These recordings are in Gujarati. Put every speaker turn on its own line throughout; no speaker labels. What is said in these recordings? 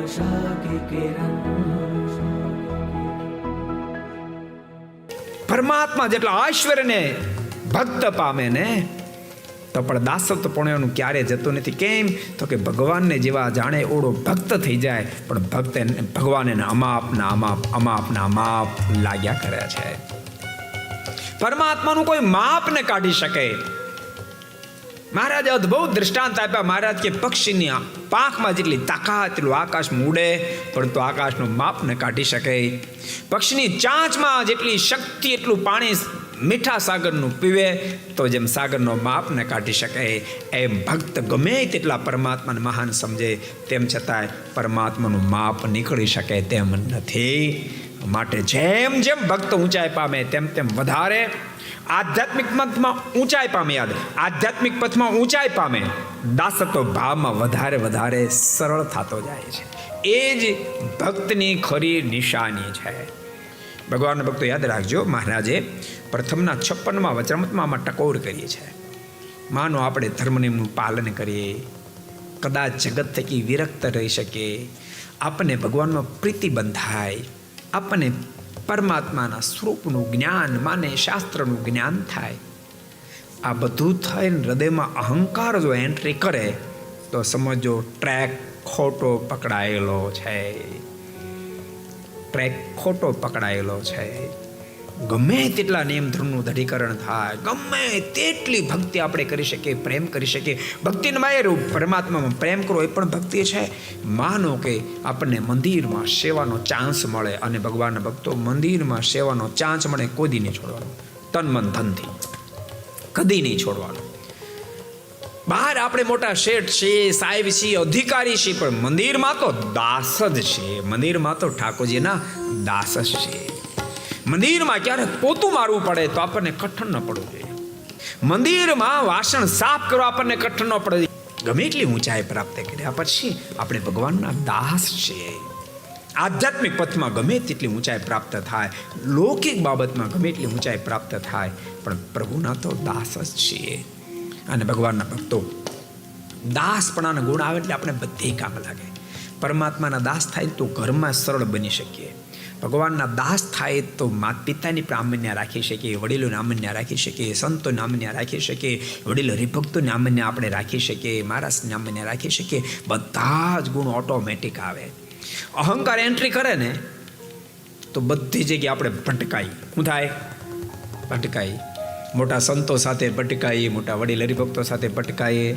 आशा की किरण।
પરમાત્મા જેટલા ઐશ્વર્યને ભક્ત પામે ને તો પણ દાસત્વપણું ક્યારે જતું નથી. કેમ તો કે ભગવાનને જેવા જાણે ઓળો ભક્ત થઈ જાય, પણ ભક્ત ભગવાન એને અમાપના અમાપ લાગ્યા કરે છે. પરમાત્માનું કોઈ માપ ને કાઢી શકે. મહારાજે અદ્ભુત દ્રષ્ટાંત આપ્યા. મહારાજ કે પક્ષીની પાંખમાં જેટલી તાકાત એટલું આકાશમાં ઉડે, પરંતુ આકાશનું માપ ને કાઢી શકે. પક્ષીની ચાંચમાં જેટલી શક્તિ એટલું પાણી મીઠા સાગરનું પીવે, તો જેમ સાગરનો માપ ને કાઢી શકે, એમ ભક્ત ગમે તેટલા પરમાત્માને મહાન સમજે, તેમ છતાંય પરમાત્માનું માપ નીકળી શકે તેમ નથી. માટે જેમ જેમ ભક્ત ઊંચાઈ પામે તેમ તેમ વધારે આધ્યાત્મિક પથમાં ઊંચાઈ પામે, આધ્યાત્મિક પથમાં ઊંચાઈ પામે, દાસત્વ ભાવમાં વધારે વધારે સરળ થતો જાય છે. એ જ ભક્તની ખરી નિશાની છે. ભગવાનના ભક્તો યાદ રાખજો, મહારાજે પ્રથમના 56માં વચનામૃતમાં ટકોર કરીએ છે. માનો આપણે ધર્મ નિયમનું પાલન કરીએ, કદાચ જગત થકી વિરક્ત રહી શકીએ, આપણને ભગવાનમાં પ્રીતિ બંધાય, આપણને પરમાત્માના સ્વરૂપનું જ્ઞાન માને શાસ્ત્રનું જ્ઞાન થાય. આ બધું થઈને હૃદયમાં અહંકાર જો એન્ટ્રી કરે તો સમજો ટ્રેક ખોટો પકડાયેલો છે. ટ્રેક ખોટો પકડાયેલો છે. ગમે તેટલા નિયમ ધર્મનું દઢીકરણ થાય, ગમે તેટલી ભક્તિ આપણે કરી શકીએ, પ્રેમ કરી શકીએ, ભક્તિને માયરું પરમાત્મામાં પ્રેમ કરો એ પણ ભક્તિ છે. માનો કે આપણને મંદિરમાં સેવાનો ચાન્સ મળે, અને ભગવાનના ભક્તો મંદિરમાં સેવાનો ચાન્સ મળે, કોઈ નહીં છોડવાનો, તન મન ધનથી કદી નહીં છોડવાનો. બહાર આપણે મોટા શેઠ છીએ, સાહેબ છીએ, અધિકારી છીએ, પણ મંદિરમાં તો દાસ જ છીએ. મંદિરમાં તો ઠાકોરજીના દાસ જ છીએ. મંદિરમાં ક્યારેક પોતું મારવું પડે તો આપણને કઠણ ન પડવું જોઈએ. મંદિરમાં વાસણ સાફ કરવા આપણને કઠણ ન પડે. ગમે એટલી ઊંચાઈ પ્રાપ્ત કર્યા પછી આપણે ભગવાનના દાસ છીએ. આધ્યાત્મિક પથમાં ગમે તેટલી ઊંચાઈ પ્રાપ્ત થાય, લૌકિક બાબતમાં ગમે એટલી ઊંચાઈ પ્રાપ્ત થાય, પણ પ્રભુના તો દાસ જ છીએ. અને ભગવાનના ભક્તો દાસપણાના ગુણ આવે એટલે આપણે બધે કામ લાગે. પરમાત્માના દાસ થાય તો ઘરમાં સરળ બની શકીએ. ભગવાનના દાસ થાય તો માતા પિતાની પ્રામાન્ય રાખી શકીએ, વડીલોને આમન્ય રાખી શકીએ, સંતોને આમન્ય રાખી શકીએ, વડીલો હરિભક્તોને આમન્ય આપણે રાખી શકીએ, મહારાજને આમન્ય રાખી શકીએ. બધા જ ગુણ ઓટોમેટિક આવે. અહંકાર એન્ટ્રી કરે ને તો બધી જગ્યાએ આપણે ભટકાઈ. શું થાય? ભટકાઈ. મોટા સંતો સાથે ભટકાઈએ, મોટા વડીલ હરિભક્તો સાથે ભટકાઈએ,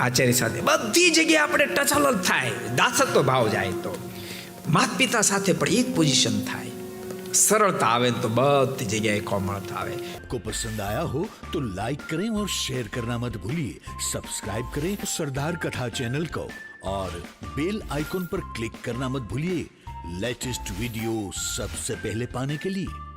આચાર્ય સાથે, બધી જગ્યાએ આપણે ટચલ થાય. દાસત્વ ભાવ જાય તો માતા પિતા સાથે પણ એક પોઝિશન થાય. सरलता आवे तो बहुत जगह कोमलता आवे।
को पसंद आया हो तो लाइक करें और शेयर करना मत भूलिए। सब्सक्राइब करें सरदार कथा चैनल को और बेल आइकॉन पर क्लिक करना मत भूलिए लेटेस्ट वीडियो सबसे पहले पाने के लिए।